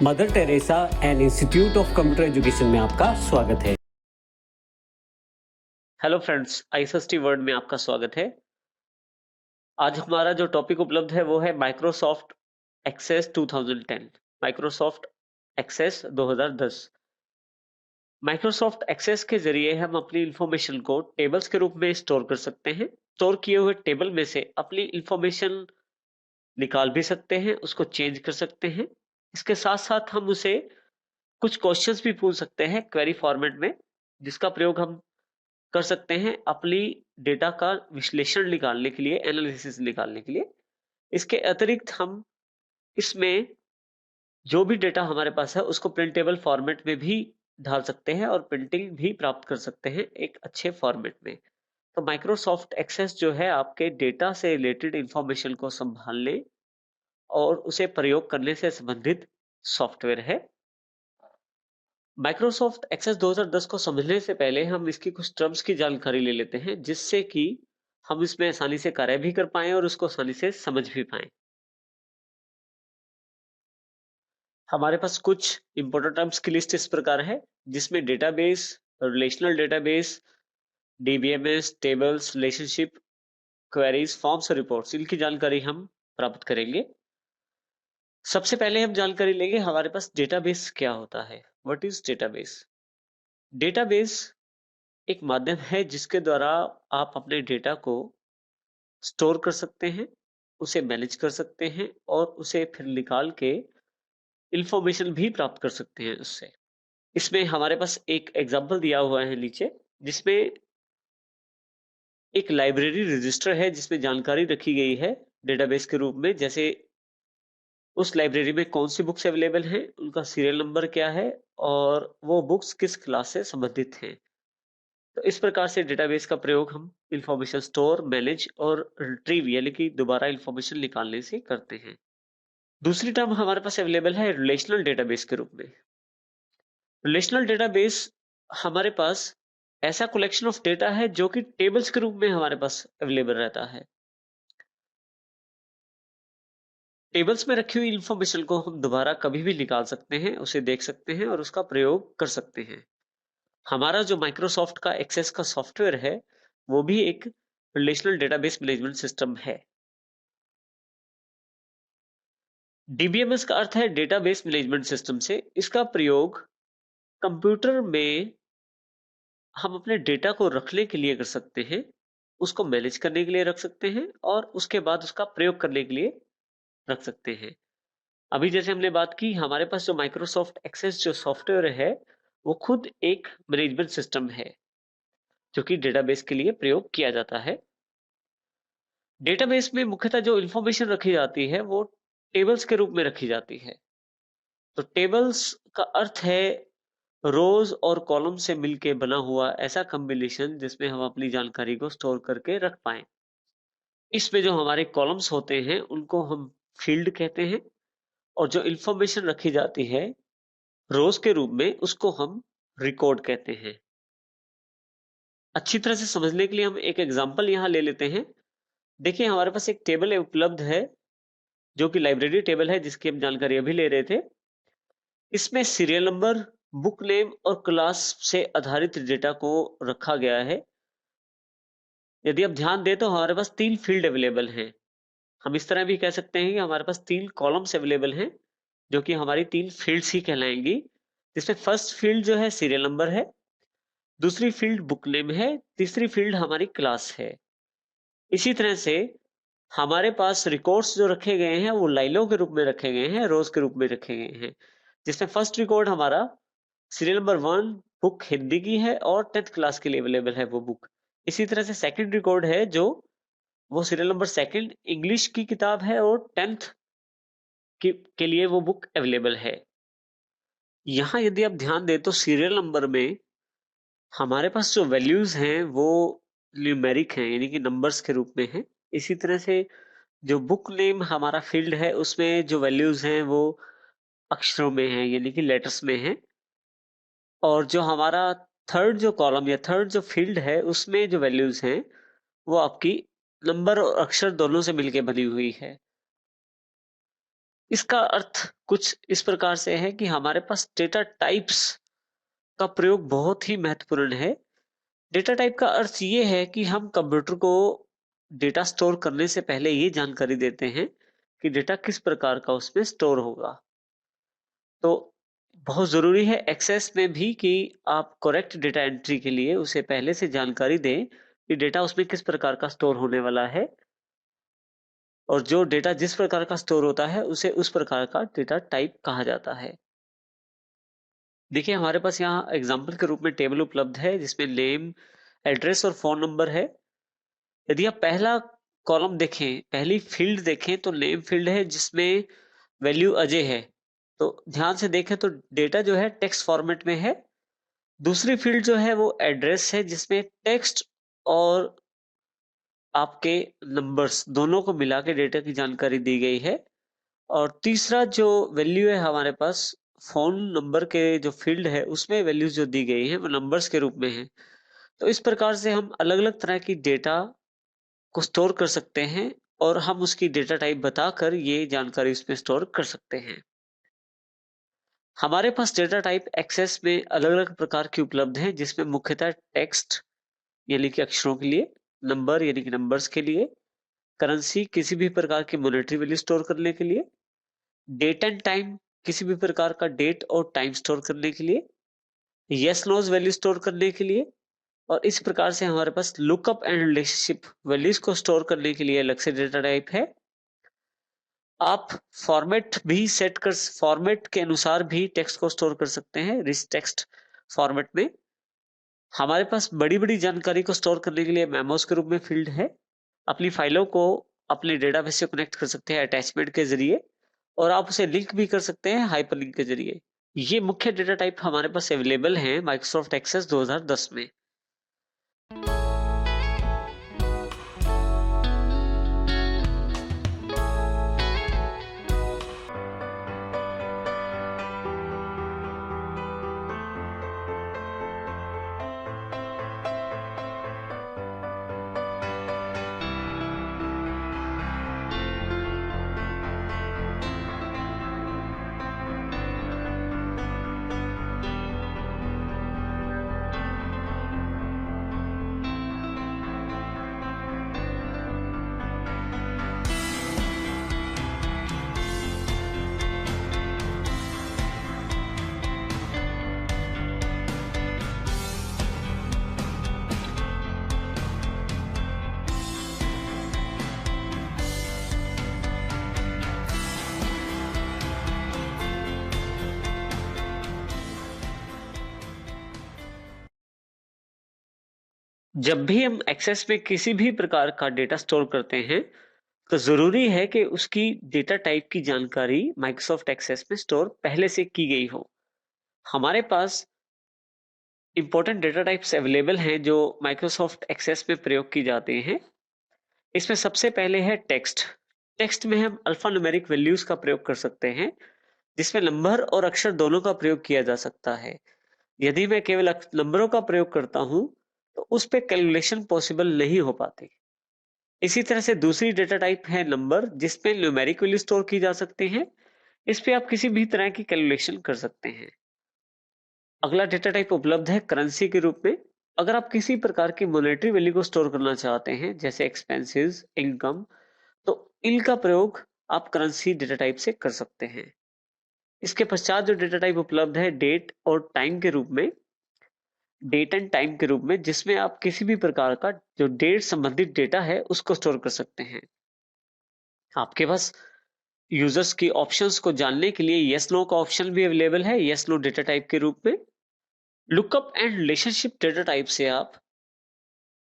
Mother Teresa and institute of computer education में आपका स्वागत है। हेलो फ्रेंड्स, आईएसएसटी वर्ल्ड में आपका स्वागत है। आज हमारा जो टॉपिक उपलब्ध है वो है Microsoft Access 2010। Microsoft Access 2010। Microsoft Access के जरिए हम अपनी इंफॉर्मेशन को टेबल्स के रूप में स्टोर कर सकते हैं। स्टोर किए हुए टेबल में से अपनी इंफॉर्मेशन निकाल भी सकते हैं, उसको चेंज कर सकते हैं। इसके साथ साथ हम उसे कुछ क्वेश्चंस भी पूछ सकते हैं क्वेरी फॉर्मेट में, जिसका प्रयोग हम कर सकते हैं अपनी डेटा का विश्लेषण निकालने के लिए, एनालिसिस निकालने के लिए। इसके अतिरिक्त हम इसमें जो भी डेटा हमारे पास है उसको प्रिंटेबल फॉर्मेट में भी डाल सकते हैं और प्रिंटिंग भी प्राप्त कर सकते हैं एक अच्छे फॉर्मेट में। तो माइक्रोसॉफ्ट एक्सेस जो है आपके डेटा से रिलेटेड इंफॉर्मेशन को संभालने और उसे प्रयोग करने से संबंधित सॉफ्टवेयर है। माइक्रोसॉफ्ट एक्सेस 2010 को समझने से पहले हम इसकी कुछ टर्म्स की जानकारी ले लेते हैं, जिससे कि हम इसमें आसानी से कार्य भी कर पाएं और उसको आसानी से समझ भी पाएं। हमारे पास कुछ इंपॉर्टेंट टर्म्स की लिस्ट इस प्रकार है, जिसमें database, relational database, DBMS, tables, relationship, queries, forms और रिपोर्ट्स, इनकी जानकारी हम प्राप्त करेंगे। सबसे पहले हम जानकारी लेंगे हमारे पास डेटाबेस क्या होता है। What is database? डेटाबेस एक माध्यम है जिसके द्वारा आप अपने डेटा को स्टोर कर सकते हैं, उसे मैनेज कर सकते हैं और उसे फिर निकाल के इंफॉर्मेशन भी प्राप्त कर सकते हैं उससे। इसमें हमारे पास एक एग्जांपल दिया हुआ है नीचे, जिसमें एक लाइब्रेरी रजिस्टर है जिसमें जानकारी रखी गई है डेटाबेस के रूप में, जैसे उस लाइब्रेरी में कौन सी बुक्स अवेलेबल हैं, उनका सीरियल नंबर क्या है और वो बुक्स किस क्लास से संबंधित हैं। तो इस प्रकार से डेटाबेस का प्रयोग हम इंफॉर्मेशन स्टोर, मैनेज और रिट्रीव यानी कि दोबारा इंफॉर्मेशन निकालने से करते हैं। दूसरी टर्म हमारे पास अवेलेबल है रिलेशनल डेटाबेस के रूप में। रिलेशनल डेटाबेस हमारे पास ऐसा कलेक्शन ऑफ डेटा है जो कि टेबल्स के रूप में हमारे पास अवेलेबल रहता है। टेबल्स में रखी हुई इंफॉर्मेशन को हम दोबारा कभी भी निकाल सकते हैं, उसे देख सकते हैं और उसका प्रयोग कर सकते हैं। हमारा जो माइक्रोसॉफ्ट का एक्सेस का सॉफ्टवेयर है वो भी एक रिलेशनल डेटाबेस मैनेजमेंट सिस्टम है। डीबीएमएस का अर्थ है डेटाबेस मैनेजमेंट सिस्टम से। इसका प्रयोग कंप्यूटर में हम अपने डेटा को रखने के लिए कर सकते हैं, उसको मैनेज करने के लिए रख सकते हैं और उसके बाद उसका प्रयोग करने के लिए रख सकते हैं। अभी जैसे हमने बात की, हमारे पास जो माइक्रोसॉफ्ट एक्सेस जो सॉफ्टवेयर है वो खुद एक मैनेजमेंट सिस्टम है जो कि डेटाबेस के लिए प्रयोग किया जाता है। डेटाबेस में मुख्यतः जो इंफॉर्मेशन रखी जाती है वो टेबल्स के रूप में रखी जाती है। तो टेबल्स का अर्थ है रोज और कॉलम से मिलके बना हुआ ऐसा कॉम्बिनेशन जिसमें हम अपनी जानकारी को स्टोर करके रख पाए। इसमें जो हमारे कॉलम्स होते हैं उनको हम फील्ड कहते हैं और जो इंफॉर्मेशन रखी जाती है रोज के रूप में उसको हम रिकॉर्ड कहते हैं। अच्छी तरह से समझने के लिए हम एक एग्जांपल यहाँ ले लेते हैं। देखिए, हमारे पास एक टेबल उपलब्ध है जो कि लाइब्रेरी टेबल है जिसकी हम जानकारी अभी ले रहे थे। इसमें सीरियल नंबर, बुक नेम और क्लास से आधारित डेटा को रखा गया है। यदि आप ध्यान दें तो हमारे पास 3 फील्ड अवेलेबल हैं। हम इस तरह भी कह सकते हैं कि हमारे पास 3 कॉलम्स अवेलेबल हैं जो कि हमारी 3 फील्ड्स ही कहलाएंगी, जिसमें फर्स्ट फील्ड जो है सीरियल नंबर है, दूसरी फील्ड बुक नेम है, तीसरी फील्ड हमारी क्लास है। इसी तरह से हमारे पास रिकॉर्ड्स जो रखे गए हैं वो लाइनों के रूप में रखे गए हैं, रोज के रूप में रखे गए हैं, जिसमें फर्स्ट रिकॉर्ड हमारा सीरियल नंबर 1 बुक हिंदी की है और 10th क्लास के लिए अवेलेबल है वो बुक। इसी तरह से सेकंड रिकॉर्ड है जो वो सीरियल नंबर सेकंड इंग्लिश की किताब है और 10th के लिए वो बुक अवेलेबल है। यहाँ यदि आप ध्यान दें तो सीरियल नंबर में हमारे पास जो वैल्यूज हैं वो न्यूमेरिक हैं यानी कि नंबर्स के रूप में हैं। इसी तरह से जो बुक नेम हमारा फील्ड है उसमें जो वैल्यूज हैं वो अक्षरों में हैं यानी कि लेटर्स में हैं। और जो हमारा थर्ड जो कॉलम या थर्ड जो फील्ड है उसमें जो वैल्यूज हैं वो आपकी नंबर और अक्षर दोनों से मिलके बनी हुई है। इसका अर्थ कुछ इस प्रकार से है कि हमारे पास डेटा टाइप्स का प्रयोग बहुत ही महत्वपूर्ण है। डेटा टाइप का अर्थ ये है कि हम कंप्यूटर को डेटा स्टोर करने से पहले ये जानकारी देते हैं कि डेटा किस प्रकार का उसमें स्टोर होगा। तो बहुत ज़रूरी है एक्सेस में भी कि आप करेक्ट डेटा एंट्री के लिए उसे पहले से जानकारी दें कि डेटा उसमें किस प्रकार का स्टोर होने वाला है, और जो डेटा जिस प्रकार का स्टोर होता है उसे उस प्रकार का डेटा टाइप कहा जाता है। देखिए हमारे पास यहाँ एग्जाम्पल के रूप में टेबल उपलब्ध है जिसमें नेम, एड्रेस और फोन नंबर है। यदि आप पहला कॉलम देखें, पहली फील्ड देखें तो नेम फील्ड है जिसमें वैल्यू अजय है। तो ध्यान से देखें तो डेटा जो है टेक्स्ट फॉर्मेट में है। दूसरी फील्ड जो है वो एड्रेस है जिसमें टेक्स्ट और आपके नंबर्स दोनों को मिला के डेटा की जानकारी दी गई है। और तीसरा जो वैल्यू है हमारे पास फोन नंबर के जो फील्ड है उसमें वैल्यूज जो दी गई है वो नंबर्स के रूप में है। तो इस प्रकार से हम अलग अलग तरह की डेटा को स्टोर कर सकते हैं और हम उसकी डेटा टाइप बताकर ये जानकारी उसमें स्टोर कर सकते हैं। हमारे पास डेटा टाइप एक्सेस में अलग अलग प्रकार की उपलब्ध है जिसमें मुख्यतः टेक्स्ट यानी कि अक्षरों के लिए, नंबर यानी कि नंबर्स के लिए, करेंसी किसी भी प्रकार की मॉनेटरी वैल्यू स्टोर करने के लिए, डेट एंड टाइम किसी भी प्रकार का डेट और टाइम स्टोर करने के लिए, यस नोज वैल्यू स्टोर करने के लिए, और इस प्रकार से हमारे पास लुकअप एंड रिलेशनशिप वैल्यूज को स्टोर करने के लिए अलग से डेटा टाइप है। आप फॉर्मेट के अनुसार भी टेक्स्ट को स्टोर कर सकते हैं रिच टेक्स्ट फॉर्मेट में। हमारे पास बड़ी बड़ी जानकारी को स्टोर करने के लिए मेमोस के रूप में फील्ड है। अपनी फाइलों को अपने डेटाबेस से कनेक्ट कर सकते हैं अटैचमेंट के जरिए, और आप उसे लिंक भी कर सकते हैं हाइपरलिंक के जरिए। ये मुख्य डेटा टाइप हमारे पास अवेलेबल हैं माइक्रोसॉफ्ट एक्सेस 2010 में। जब भी हम एक्सेस में किसी भी प्रकार का डेटा स्टोर करते हैं तो जरूरी है कि उसकी डेटा टाइप की जानकारी माइक्रोसॉफ्ट एक्सेस में स्टोर पहले से की गई हो। हमारे पास इंपॉर्टेंट डेटा टाइप्स अवेलेबल हैं जो माइक्रोसॉफ्ट एक्सेस में प्रयोग की जाते हैं। इसमें सबसे पहले है टेक्स्ट। टेक्स्ट में हम अल्फा न्यूमेरिक वैल्यूज का प्रयोग कर सकते हैं जिसमें नंबर और अक्षर दोनों का प्रयोग किया जा सकता है। यदि मैं केवल नंबरों का प्रयोग करता हूं तो उस पे कैलकुलेशन पॉसिबल नहीं हो पाती। इसी तरह से दूसरी डेटा टाइप है नंबर जिसमें न्यूमेरिक वैल्यू स्टोर की जा सकती है। इस पे आप किसी भी तरह की कैलकुलेशन कर सकते हैं। अगला डेटा टाइप उपलब्ध है करेंसी के रूप में। अगर आप किसी प्रकार की मॉनेटरी वैल्यू को स्टोर करना चाहते हैं जैसे एक्सपेंसेस, इनकम, तो इनका प्रयोग आप करेंसी डेटा टाइप से कर सकते हैं। इसके पश्चात जो डेटा टाइप उपलब्ध है डेट और टाइम के रूप में, डेट एंड टाइम के रूप में, जिसमें आप किसी भी प्रकार का जो डेट संबंधित डेटा है उसको स्टोर कर सकते हैं। आपके पास यूजर्स की ऑप्शंस को जानने के लिए यस नो का ऑप्शन भी अवेलेबल है यस नो डेटा टाइप के रूप में। Lookup and relationship data type से आप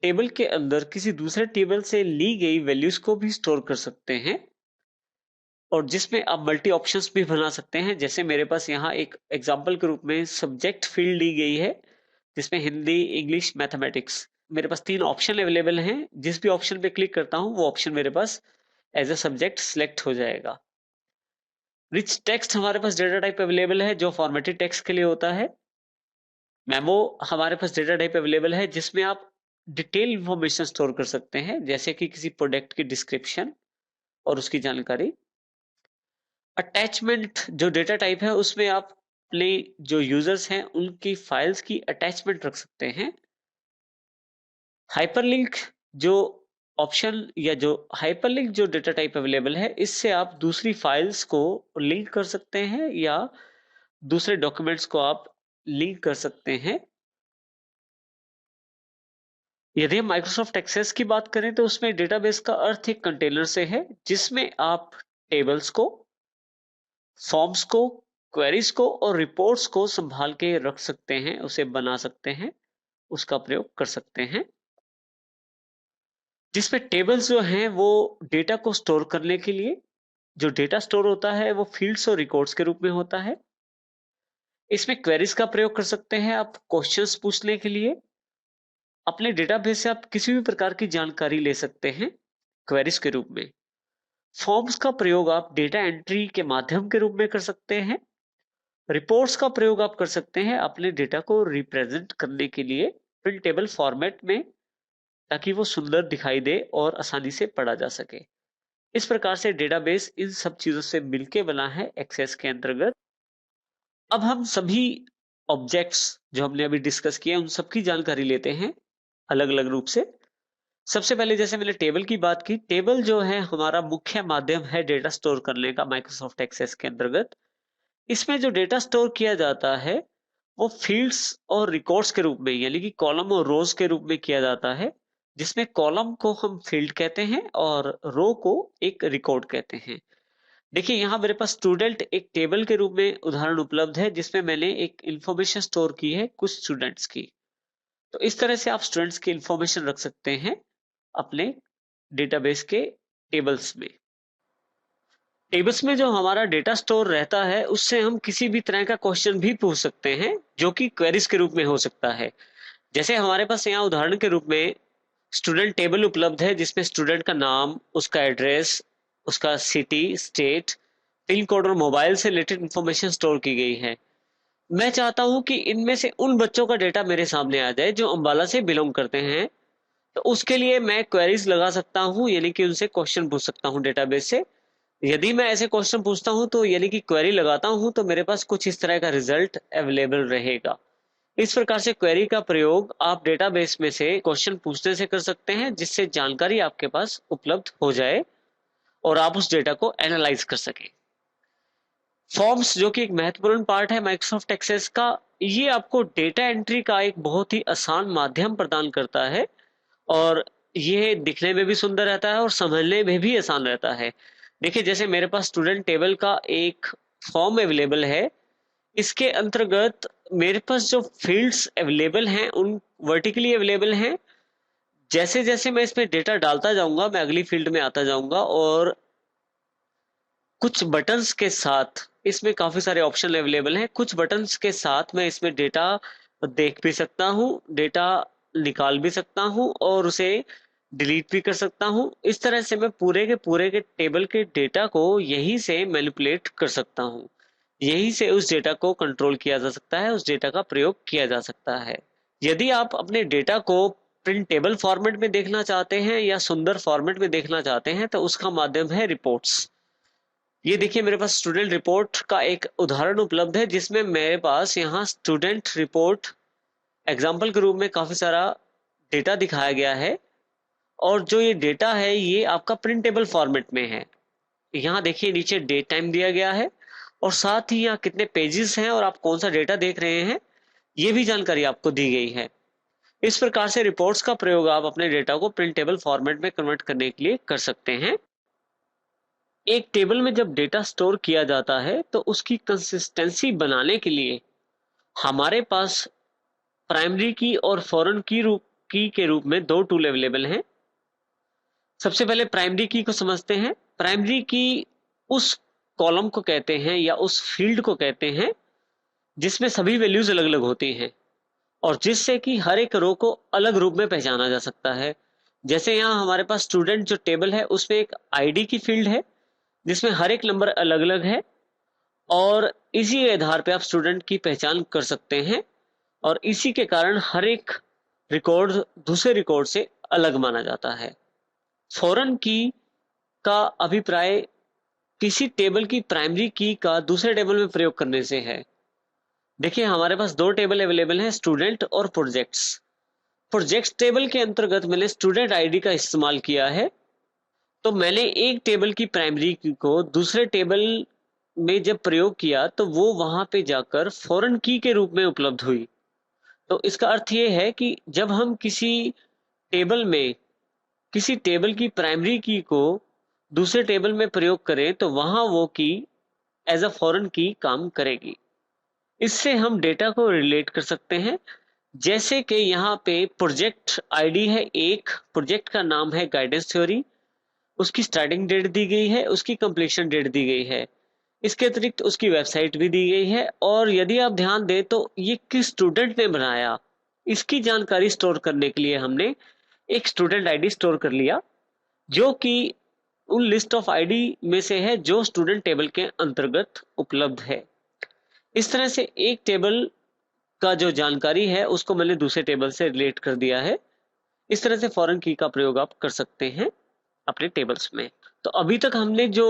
टेबल के अंदर किसी दूसरे टेबल से ली गई वैल्यूज को भी स्टोर कर सकते हैं, और जिसमें आप मल्टी ऑप्शंस भी बना सकते हैं। जैसे मेरे पास यहाँ एक एग्जांपल के रूप में सब्जेक्ट फील्ड दी गई है जिसमें हिंदी, इंग्लिश, मैथमेटिक्स। मेरे पास 3 ऑप्शन अवेलेबल हैं। जिस भी ऑप्शन पे क्लिक करता हूँ वो ऑप्शन मेरे पास एज अ सब्जेक्ट सिलेक्ट हो जाएगा। रिच टेक्स्ट हमारे पास डेटा टाइप अवेलेबल है जो फॉर्मेटेड टेक्स्ट के लिए होता है। मेमो हमारे पास डेटा टाइप अवेलेबल है जिसमें आप डिटेल इंफॉर्मेशन स्टोर कर सकते हैं जैसे कि किसी प्रोडक्ट की डिस्क्रिप्शन और उसकी जानकारी। अटैचमेंट जो डेटा टाइप है उसमें आप अपने जो यूजर्स हैं उनकी फाइल्स की अटैचमेंट रख सकते हैं। हाइपरलिंक जो ऑप्शन या जो हाइपरलिंक जो डेटा टाइप अवेलेबल है, इससे आप दूसरी फाइल्स को लिंक कर सकते हैं या दूसरे डॉक्यूमेंट्स को आप लिंक कर सकते हैं। यदि हम माइक्रोसॉफ्ट एक्सेस की बात करें तो उसमें डेटाबेस का अर्थ एक कंटेनर से है जिसमें आप टेबल्स को, फॉर्म्स को, क्वेरीज को और रिपोर्ट्स को संभाल के रख सकते हैं, उसे बना सकते हैं, उसका प्रयोग कर सकते हैं। जिसमें टेबल्स जो हैं वो डेटा को स्टोर करने के लिए, जो डेटा स्टोर होता है वो फील्ड्स और रिकॉर्ड्स के रूप में होता है। इसमें क्वेरीज का प्रयोग कर सकते हैं आप क्वेश्चंस पूछने के लिए। अपने डेटाबेस से आप किसी भी प्रकार की जानकारी ले सकते हैं क्वेरीज के रूप में। फॉर्म्स का प्रयोग आप डेटा एंट्री के माध्यम के रूप में कर सकते हैं। रिपोर्ट्स का प्रयोग आप कर सकते हैं अपने डेटा को रिप्रेजेंट करने के लिए प्रिंटेबल फॉर्मेट में, ताकि वो सुंदर दिखाई दे और आसानी से पढ़ा जा सके। इस प्रकार से डेटाबेस इन सब चीजों से मिलके बना है एक्सेस के अंतर्गत। अब हम सभी ऑब्जेक्ट्स जो हमने अभी डिस्कस किए उन सबकी जानकारी लेते हैं अलग अलग रूप से। सबसे पहले जैसे मैंने टेबल की बात की, टेबल जो है हमारा मुख्य माध्यम है डेटा स्टोर करने का माइक्रोसॉफ्ट एक्सेस के अंतर्गत। इसमें जो डेटा स्टोर किया जाता है वो फील्ड्स और रिकॉर्ड्स के रूप में, यानी कि कॉलम और रोज के रूप में किया जाता है, जिसमें कॉलम को हम फील्ड कहते हैं और रो को एक रिकॉर्ड कहते हैं। देखिए यहाँ मेरे पास स्टूडेंट एक टेबल के रूप में उदाहरण उपलब्ध है जिसमें मैंने एक इंफॉर्मेशन स्टोर की है कुछ स्टूडेंट्स की। तो इस तरह से आप स्टूडेंट्स की इंफॉर्मेशन रख सकते हैं अपने डेटाबेस के टेबल्स में। टेबल्स में जो हमारा डेटा स्टोर रहता है उससे हम किसी भी तरह का क्वेश्चन भी पूछ सकते हैं जो कि क्वेरीज के रूप में हो सकता है। जैसे हमारे पास यहाँ उदाहरण के रूप में स्टूडेंट टेबल उपलब्ध है जिसमें स्टूडेंट का नाम, उसका एड्रेस, उसका सिटी, स्टेट, पिन कोड और मोबाइल से रिलेटेड इंफॉर्मेशन स्टोर की गई है। मैं चाहता हूं कि इनमें से उन बच्चों का डेटा मेरे सामने आ जाए जो अंबाला से बिलोंग करते हैं, तो उसके लिए मैं क्वेरीज लगा सकता हूं, यानी कि उनसे क्वेश्चन पूछ सकता हूं डेटाबेस से। यदि मैं ऐसे क्वेश्चन पूछता हूं तो यानी कि क्वेरी लगाता हूं तो मेरे पास कुछ इस तरह का रिजल्ट अवेलेबल रहेगा। इस प्रकार से क्वेरी का प्रयोग आप डेटाबेस में से क्वेश्चन पूछने से कर सकते हैं जिससे जानकारी आपके पास उपलब्ध हो जाए और आप उस डेटा को एनालाइज कर सकें। फॉर्म्स जो कि एक महत्वपूर्ण पार्ट है माइक्रोसॉफ्ट एक्सेस का, ये आपको डेटा एंट्री का एक बहुत ही आसान माध्यम प्रदान करता है और ये दिखने में भी सुंदर रहता है और समझने में भी आसान रहता है। देखिए जैसे मेरे पास स्टूडेंट टेबल का एक फॉर्म अवेलेबल है, इसके अंतर्गत मेरे पास जो फील्ड्स अवेलेबल हैं उन वर्टिकली अवेलेबल हैं। जैसे जैसे मैं इसमें डेटा डालता जाऊंगा मैं अगली फील्ड में आता जाऊंगा और कुछ बटन्स के साथ, इसमें काफी सारे ऑप्शन अवेलेबल हैं, कुछ बटन्स के साथ मैं इसमें डेटा देख भी सकता हूँ, डेटा निकाल भी सकता हूँ और उसे डिलीट भी कर सकता हूँ। इस तरह से मैं पूरे के टेबल के डेटा को यहीं से मैनिपुलेट कर सकता हूँ, यहीं से उस डेटा को कंट्रोल किया जा सकता है, उस डेटा का प्रयोग किया जा सकता है। यदि आप अपने डेटा को प्रिंटेबल फॉर्मेट में देखना चाहते हैं या सुंदर फॉर्मेट में देखना चाहते हैं तो उसका माध्यम है रिपोर्ट्स। ये देखिए मेरे पास स्टूडेंट रिपोर्ट का एक उदाहरण उपलब्ध है जिसमें मेरे पास यहाँ स्टूडेंट रिपोर्ट एग्जाम्पल के रूप में काफी सारा डेटा दिखाया गया है और जो ये डेटा है ये आपका प्रिंटेबल फॉर्मेट में है। यहाँ देखिए नीचे डेट टाइम दिया गया है और साथ ही यहाँ कितने पेजेस हैं और आप कौन सा डेटा देख रहे हैं ये भी जानकारी आपको दी गई है। इस प्रकार से रिपोर्ट्स का प्रयोग आप अपने डेटा को प्रिंटेबल फॉर्मेट में कन्वर्ट करने के लिए कर सकते हैं। एक टेबल में जब डेटा स्टोर किया जाता है तो उसकी कंसिस्टेंसी बनाने के लिए हमारे पास प्राइमरी की और फॉरेन की के रूप में दो टूल अवेलेबल हैं। सबसे पहले प्राइमरी की को समझते हैं। प्राइमरी की उस कॉलम को कहते हैं या उस फील्ड को कहते हैं जिसमें सभी वैल्यूज अलग अलग होती हैं और जिससे कि हर एक रो को अलग रूप में पहचाना जा सकता है। जैसे यहाँ हमारे पास स्टूडेंट जो टेबल है उसमें एक आईडी की फील्ड है जिसमें हर एक नंबर अलग अलग है और इसी के आधार पे आप स्टूडेंट की पहचान कर सकते हैं और इसी के कारण हर एक रिकॉर्ड दूसरे रिकॉर्ड से अलग माना जाता है। फॉरेन की का अभिप्राय किसी टेबल की प्राइमरी की का दूसरे टेबल में प्रयोग करने से है। देखिए हमारे पास दो टेबल अवेलेबल हैं, स्टूडेंट और प्रोजेक्ट्स। प्रोजेक्ट्स टेबल के अंतर्गत मैंने स्टूडेंट आईडी का इस्तेमाल किया है, तो मैंने एक टेबल की प्राइमरी की को दूसरे टेबल में जब प्रयोग किया तो वो वहां पे जाकर फॉरेन की के रूप में उपलब्ध हुई। तो इसका अर्थ ये है कि जब हम टेबल में किसी टेबल की प्राइमरी की को दूसरे टेबल में प्रयोग करें तो वहां वो की एज अ फॉरेन की काम करेगी। इससे हम डेटा को रिलेट कर सकते हैं, जैसे कि यहाँ पे प्रोजेक्ट आईडी है, एक प्रोजेक्ट का नाम है गाइडेंस थ्योरी, उसकी स्टार्टिंग डेट दी गई है, उसकी कंप्लीशन डेट दी गई है, इसके अतिरिक्त उसकी वेबसाइट भी दी गई है। और यदि आप ध्यान दें तो ये किस स्टूडेंट ने बनाया, इसकी जानकारी स्टोर करने के लिए हमने एक स्टूडेंट आईडी स्टोर कर लिया, जो कि उन लिस्ट ऑफ आईडी में से है जो स्टूडेंट टेबल के अंतर्गत उपलब्ध है। इस तरह से एक टेबल का जो जानकारी है उसको मैंने दूसरे टेबल से रिलेट कर दिया है। इस तरह से फॉरेन की का प्रयोग आप कर सकते हैं अपने टेबल्स में। तो अभी तक हमने जो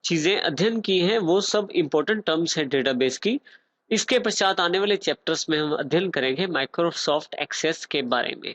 चीजें अध्ययन की हैं वो सब इंपॉर्टेंट टर्म्स हैं डेटाबेस की। इसके पश्चात आने वाले चैप्टर्स में हम अध्ययन करेंगे माइक्रोसॉफ्ट एक्सेस के बारे में।